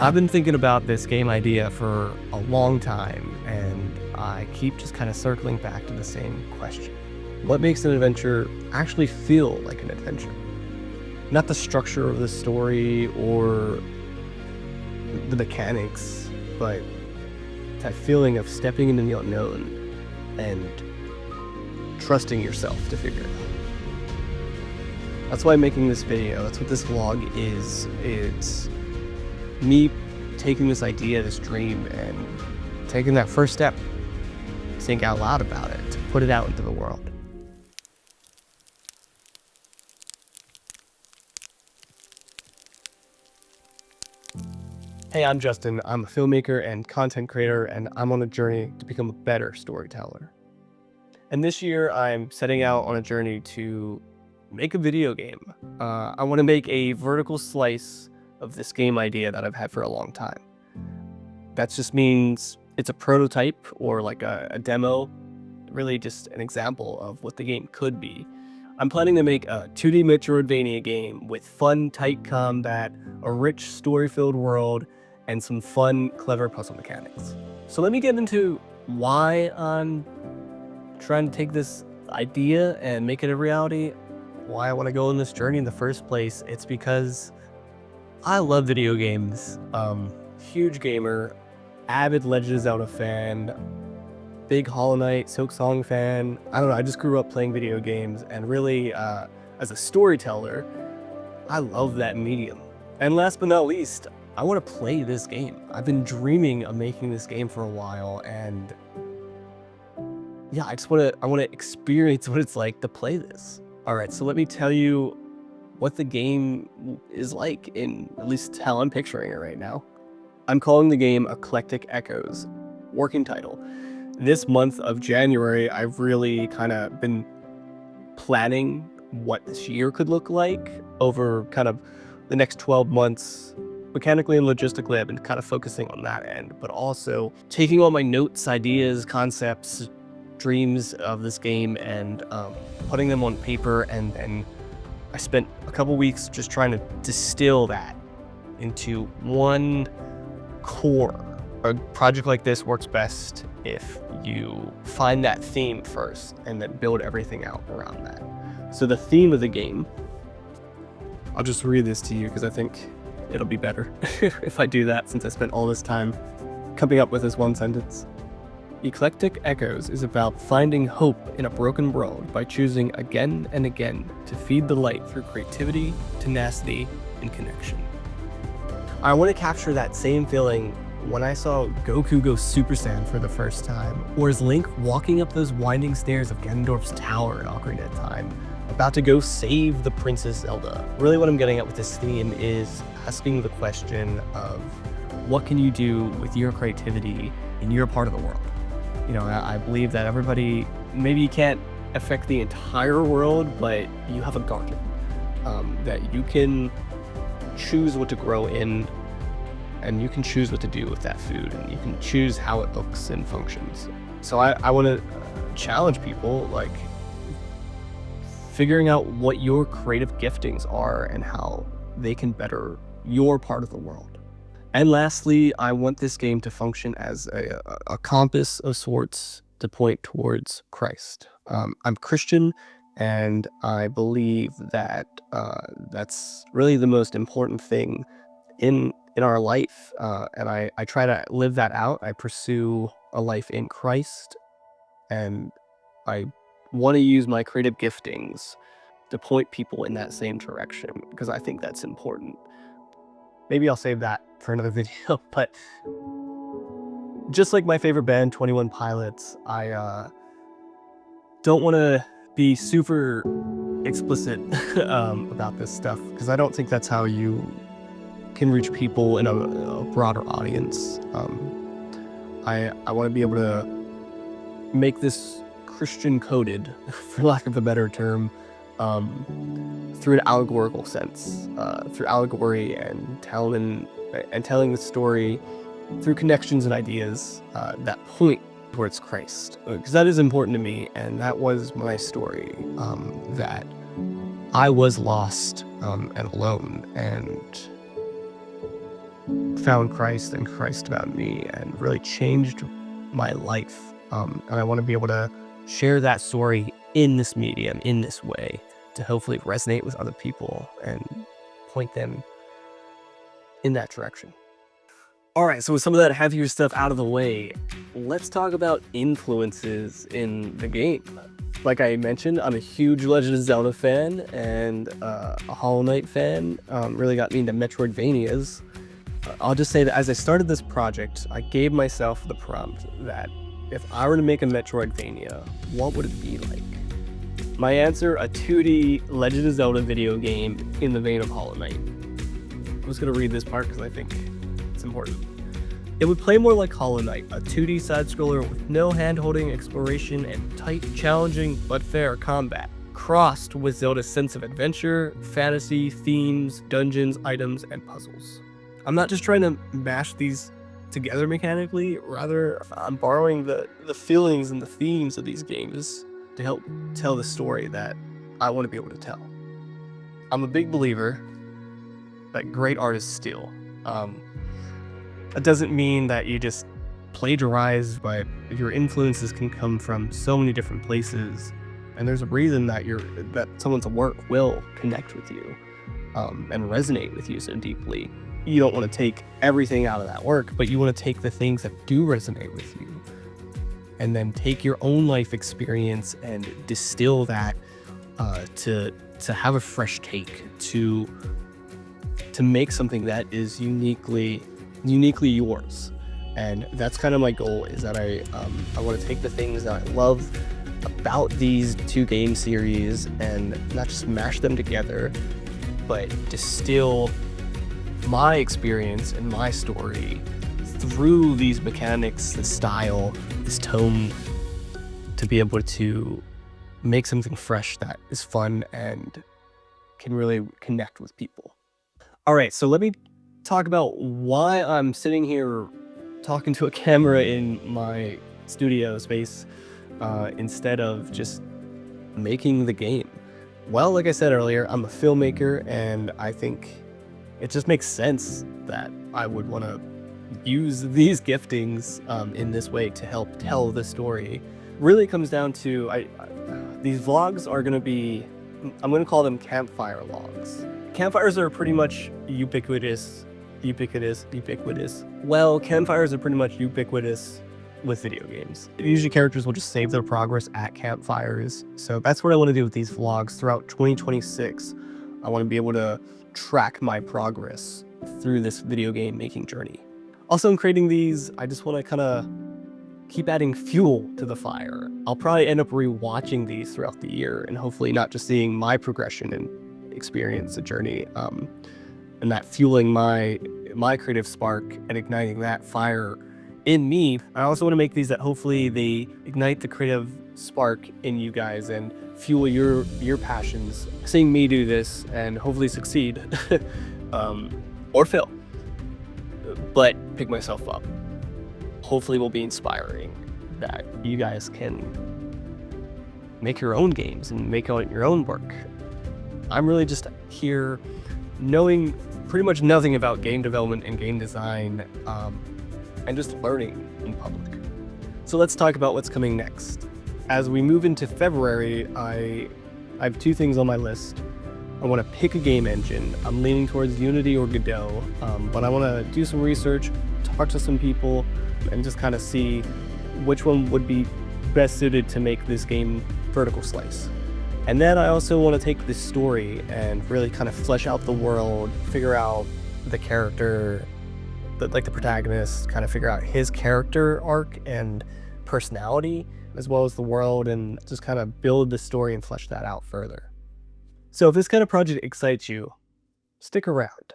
I've been thinking about this game idea for a long time, and I keep just kind of circling back to the same question. What makes an adventure actually feel like an adventure? Not the structure of the story or the mechanics, but that feeling of stepping into the unknown and trusting yourself to figure it out. That's why I'm making this video. That's what this vlog is. It's me taking this idea, this dream, and taking that first step, think out loud about it, to put it out into the world. Hey, I'm Justin. I'm a filmmaker and content creator, and I'm on a journey to become a better storyteller. And this year, I'm setting out on a journey to make a video game. I want to make a vertical slice of this game idea that I've had for a long time. That just means it's a prototype or like a demo, really just an example of what the game could be. I'm planning to make a 2D Metroidvania game with fun, tight combat, a rich, story-filled world, and some fun, clever puzzle mechanics. So let me get into why I'm trying to take this idea and make it a reality, why I want to go on this journey in the first place. It's because I love video games. Huge gamer, avid Legend of Zelda fan, big Hollow Knight, Silksong fan. I don't know, I just grew up playing video games, and really, as a storyteller, I love that medium. And last but not least, I want to play this game. I've been dreaming of making this game for a while, and yeah, I want to experience what it's like to play this. All right, so let me tell you what the game is like, in at least how I'm picturing it right now. I'm calling the game Eclectic Echoes, working title. This month of January, I've really kind of been planning what this year could look like over kind of the next 12 months. Mechanically and logistically, I've been kind of focusing on that end, but also taking all my notes, ideas, concepts, dreams of this game and putting them on paper, and I spent a couple weeks just trying to distill that into one core. A project like this works best if you find that theme first and then build everything out around that. So the theme of the game, I'll just read this to you because I think it'll be better if I do that, since I spent all this time coming up with this one sentence. Eclectic Echoes is about finding hope in a broken world by choosing again and again to feed the light through creativity, tenacity, and connection. I want to capture that same feeling when I saw Goku go Super Saiyan for the first time, or as Link walking up those winding stairs of Ganondorf's tower in Ocarina of Time, about to go save the Princess Zelda. Really what I'm getting at with this theme is asking the question of what can you do with your creativity in your part of the world? You know, I believe that everybody, maybe you can't affect the entire world, but you have a garden that you can choose what to grow in, and you can choose what to do with that food, and you can choose how it looks and functions. So I want to challenge people, like, figuring out what your creative giftings are and how they can better your part of the world. And lastly, I want this game to function as a compass of sorts to point towards Christ. I'm Christian, and I believe that that's really the most important thing in our life, and I try to live that out. I pursue a life in Christ, and I want to use my creative giftings to point people in that same direction, because I think that's important. Maybe I'll save that for another video, but just like my favorite band, 21 Pilots, I don't want to be super explicit about this stuff, because I don't think that's how you can reach people in a broader audience. I want to be able to make this Christian coded, for lack of a better term, through an allegorical sense, through allegory and telling the story through connections and ideas that point towards Christ, because that is important to me, and that was my story, that I was lost and alone, and found Christ and Christ found me and really changed my life. And I want to be able to share that story in this medium, in this way, to hopefully resonate with other people and point them in that direction. All right, so with some of that heavier stuff out of the way, let's talk about influences in the game. Like I mentioned, I'm a huge Legend of Zelda fan and a Hollow Knight fan. Really got me into Metroidvanias. I'll just say that as I started this project, I gave myself the prompt that if I were to make a Metroidvania, what would it be like? My answer, a 2D Legend of Zelda video game in the vein of Hollow Knight. I'm just gonna read this part because I think it's important. It would play more like Hollow Knight, a 2D side-scroller with no hand-holding, exploration, and tight, challenging, but fair combat, crossed with Zelda's sense of adventure, fantasy, themes, dungeons, items, and puzzles. I'm not just trying to mash these together mechanically, rather I'm borrowing the feelings and the themes of these games to help tell the story that I want to be able to tell. I'm a big believer that great artists steal. That doesn't mean that you just plagiarize, but your influences can come from so many different places, and there's a reason that someone's work will connect with you and resonate with you so deeply. You don't want to take everything out of that work, but you want to take the things that do resonate with you and then take your own life experience and distill that to have a fresh take, to make something that is uniquely yours. And that's kind of my goal, is that I want to take the things that I love about these two game series and not just mash them together, but distill my experience and my story through these mechanics, this style, this tone, to be able to make something fresh that is fun and can really connect with people. All right, so let me talk about why I'm sitting here talking to a camera in my studio space instead of just making the game. Well, like I said earlier, I'm a filmmaker, and I think it just makes sense that I would want to use these giftings in this way to help tell the story. Really comes down to these vlogs are going to be, I'm going to call them campfire logs. Campfires are pretty much ubiquitous. Well, campfires are pretty much ubiquitous with video games. Usually characters will just save their progress at campfires. So that's what I want to do with these vlogs throughout 2026. I want to be able to track my progress through this video game making journey. Also, in creating these, I just want to kind of keep adding fuel to the fire. I'll probably end up rewatching these throughout the year and hopefully not just seeing my progression and experience the journey, and that fueling my creative spark and igniting that fire in me. I also want to make these that hopefully they ignite the creative spark in you guys and fuel your passions. Seeing me do this and hopefully succeed or fail, but pick myself up, hopefully will be inspiring, that you guys can make your own games and make your own work. I'm really just here knowing pretty much nothing about game development and game design, and just learning in public. So let's talk about what's coming next. As we move into February, I have two things on my list. I want to pick a game engine. I'm leaning towards Unity or Godot, but I want to do some research, talk to some people, and just kind of see which one would be best suited to make this game vertical slice. And then I also want to take this story and really kind of flesh out the world, figure out the character, like the protagonist, kind of figure out his character arc and personality, as well as the world, and just kind of build the story and flesh that out further. So if this kind of project excites you, stick around.